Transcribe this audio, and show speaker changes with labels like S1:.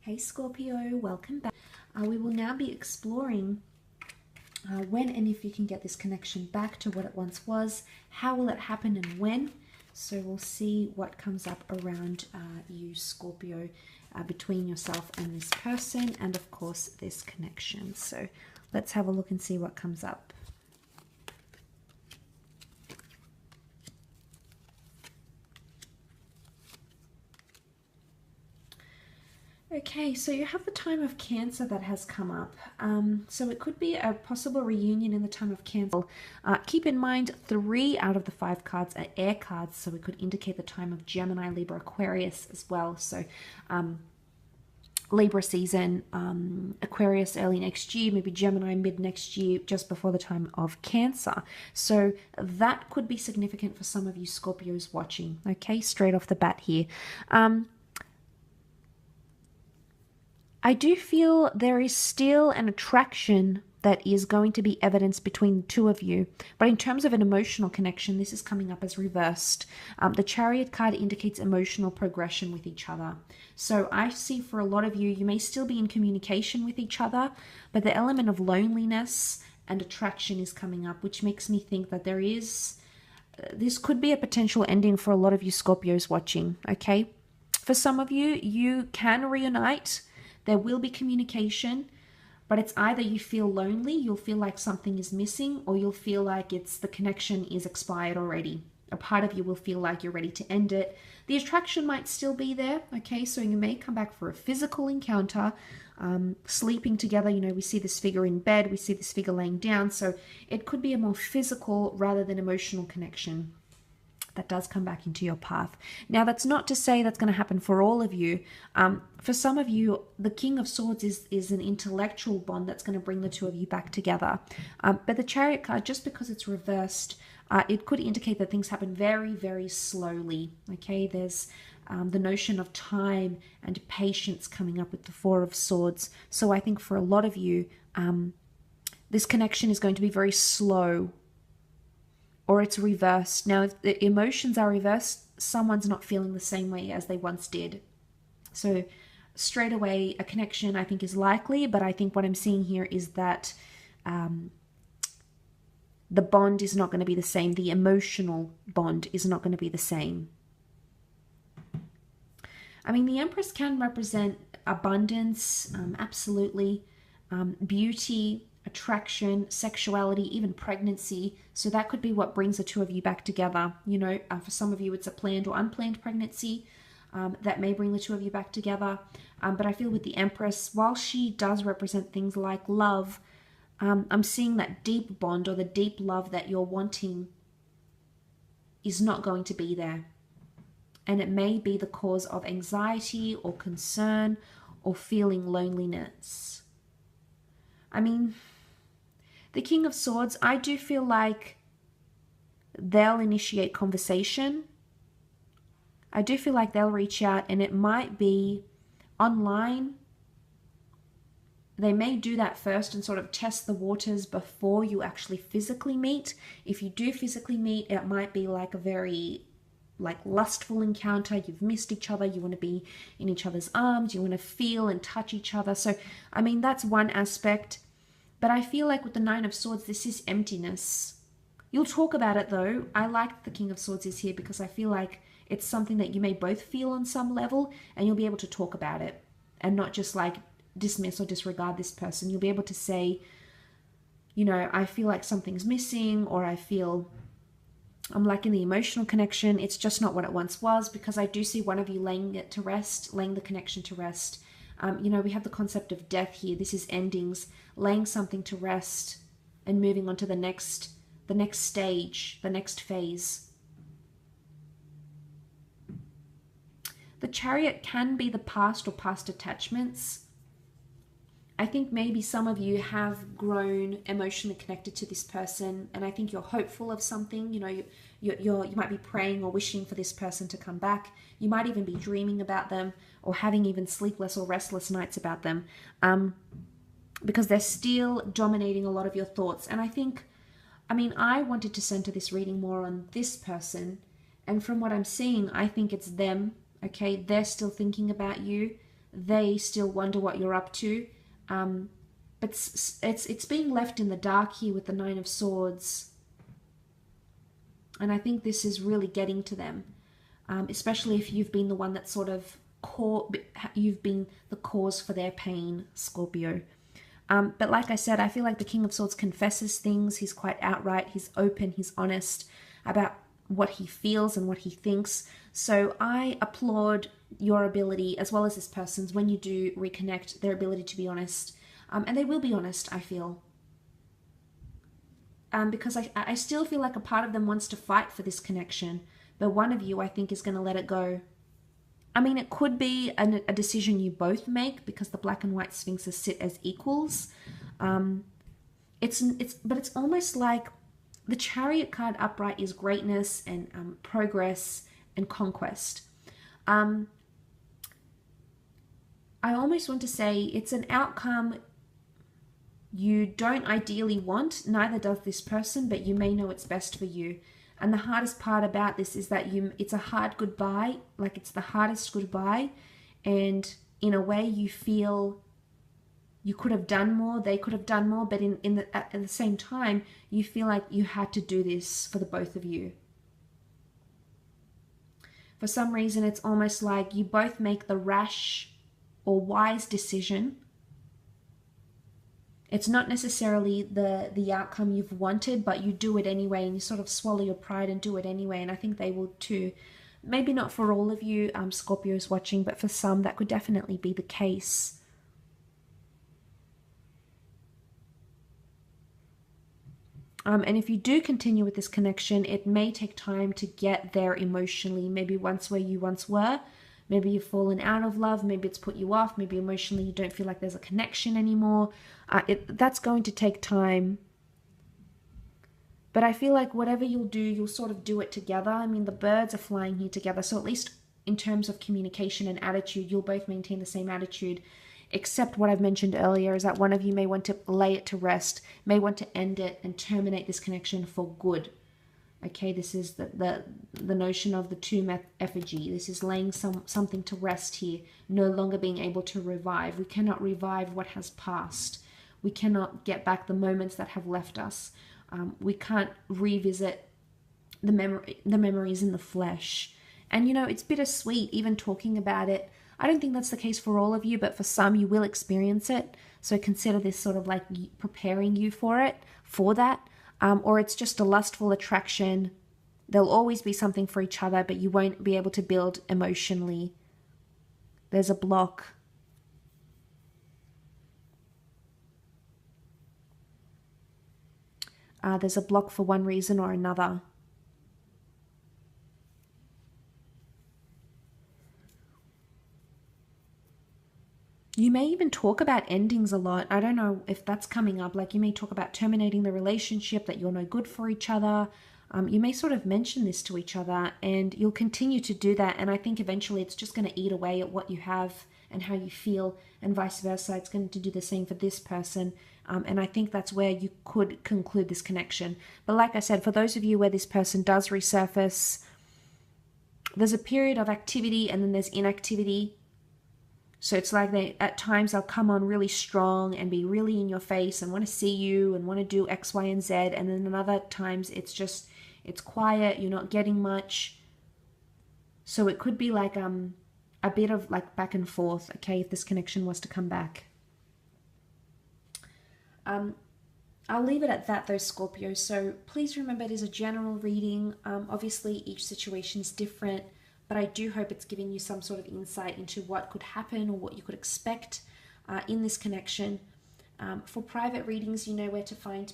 S1: Hey Scorpio, welcome back. We will now be exploring when and if you can get this connection back to what it once was. How will it happen and when? So we'll see what comes up around you, Scorpio, between yourself and this person, and of course this connection. So let's have a look and see what comes up. Okay, so you have the time of Cancer that has come up. So it could be a possible reunion in the time of Cancer. Keep in mind, 3 out of the 5 cards are air cards, so it could indicate the time of Gemini, Libra, Aquarius as well. So Libra season, Aquarius early next year, maybe Gemini mid next year, just before the time of Cancer. So that could be significant for some of you Scorpios watching, okay, straight off the bat here. I do feel there is still an attraction that is going to be evidenced between the two of you. But in terms of an emotional connection, this is coming up as reversed. The Chariot card indicates emotional progression with each other. So I see for a lot of you, you may still be in communication with each other, but the element of loneliness and attraction is coming up, which makes me think that there is, this could be a potential ending for a lot of you Scorpios watching, okay? For some of you, you can reunite. There will be communication, but it's either you feel lonely, you'll feel like something is missing, or you'll feel like the connection is expired already. A part of you will feel like you're ready to end it. The attraction might still be there, okay? So you may come back for a physical encounter, sleeping together. You know, we see this figure in bed, we see this figure laying down. So it could be a more physical rather than emotional connection that does come back into your path. Now, that's not to say that's going to happen for all of you. For some of you, the King of Swords is an intellectual bond that's going to bring the two of you back together. But the Chariot card, just because it's reversed, it could indicate that things happen very, very slowly. Okay, there's the notion of time and patience coming up with the Four of Swords. So I think for a lot of you, this connection is going to be very slow, or it's reversed. Now, if the emotions are reversed, someone's not feeling the same way as they once did. So straight away, a connection I think is likely, but I think what I'm seeing here is that the bond is not going to be the same. The emotional bond is not going to be the same. I mean, the Empress can represent abundance, absolutely, beauty, attraction, sexuality, even pregnancy. So that could be what brings the two of you back together. You know, for some of you, it's a planned or unplanned pregnancy that may bring the two of you back together. But I feel with the Empress, while she does represent things like love, I'm seeing that deep bond or the deep love that you're wanting is not going to be there. And it may be the cause of anxiety or concern or feeling loneliness. I mean, the King of Swords, I do feel like they'll initiate conversation. I do feel like they'll reach out, and it might be online. They may do that first and sort of test the waters before you actually physically meet. If you do physically meet, it might be like a very lustful encounter. You've missed each other. You want to be in each other's arms. You want to feel and touch each other. So, I mean, that's one aspect. But I feel like with the Nine of Swords, this is emptiness. You'll talk about it though. I like the King of Swords is here because I feel like it's something that you may both feel on some level, and you'll be able to talk about it and not just like dismiss or disregard this person. You'll be able to say, you know, I feel like something's missing, or I feel I'm lacking the emotional connection. It's just not what it once was, because I do see one of you laying it to rest, laying the connection to rest. You know, we have the concept of death here. This is endings, laying something to rest and moving on to the next stage, the next phase. The Chariot can be the past or past attachments. I think maybe some of you have grown emotionally connected to this person, and I think you're hopeful of something. You know, you might be praying or wishing for this person to come back. You might even be dreaming about them, or having even sleepless or restless nights about them, because they're still dominating a lot of your thoughts. And I think, I mean, I wanted to center this reading more on this person, and from what I'm seeing, I think it's them. Okay, they're still thinking about you. they still wonder what you're up to. But it's being left in the dark here with the Nine of Swords. And I think this is really getting to them, especially if you've been the one that sort of you've been the cause for their pain, Scorpio. But like I said, I feel like the King of Swords confesses things. He's quite outright. He's open. He's honest about what he feels and what he thinks. So I applaud your ability, as well as this person's, when you do reconnect, their ability to be honest. And they will be honest, I feel. Because I still feel like a part of them wants to fight for this connection. But one of you, I think, is going to let it go. I mean, it could be a decision you both make, because the black and white sphinxes sit as equals. But it's almost like the Chariot card upright is greatness and progress and conquest. I almost want to say it's an outcome you don't ideally want, neither does this person, but you may know it's best for you. And the hardest part about this is that it's a hard goodbye, like it's the hardest goodbye. And in a way you feel you could have done more, they could have done more, but at the same time, you feel like you had to do this for the both of you. For some reason, it's almost like you both make the rash or wise decision. It's not necessarily the outcome you've wanted, but you do it anyway, and you sort of swallow your pride and do it anyway. And I think they will too. Maybe not for all of you Scorpios watching, but for some that could definitely be the case. And if you do continue with this connection, it may take time to get there emotionally. Maybe once where you once were. Maybe you've fallen out of love. Maybe it's put you off. Maybe emotionally you don't feel like there's a connection anymore. That's going to take time. But I feel like whatever you'll do, you'll sort of do it together. I mean, the birds are flying here together. So at least in terms of communication and attitude, you'll both maintain the same attitude. Except what I've mentioned earlier is that one of you may want to lay it to rest, may want to end it and terminate this connection for good. Okay, this is the notion of the tomb effigy. This is laying something to rest here, no longer being able to revive. We cannot revive what has passed. We cannot get back the moments that have left us. We can't revisit the memories in the flesh. And you know, it's bittersweet even talking about it. I don't think that's the case for all of you, but for some you will experience it. So consider this sort of like preparing you for that. Or it's just a lustful attraction. There'll always be something for each other, but you won't be able to build emotionally. There's a block. There's a block for one reason or another. You may even talk about endings a lot. I don't know if that's coming up. Like you may talk about terminating the relationship, that you're no good for each other. You may sort of mention this to each other, and you'll continue to do that. And I think eventually it's just going to eat away at what you have and how you feel, and vice versa. It's going to do the same for this person. And I think that's where you could conclude this connection. But like I said, for those of you where this person does resurface, there's a period of activity and then there's inactivity. So it's like at times they'll come on really strong and be really in your face and want to see you and want to do X, Y, and Z. And then other times it's quiet, you're not getting much. So it could be like a bit of like back and forth, okay, if this connection was to come back. I'll leave it at that though, Scorpio. So please remember it is a general reading. Obviously each situation is different. But I do hope it's giving you some sort of insight into what could happen or what you could expect in this connection. For private readings, you know where to find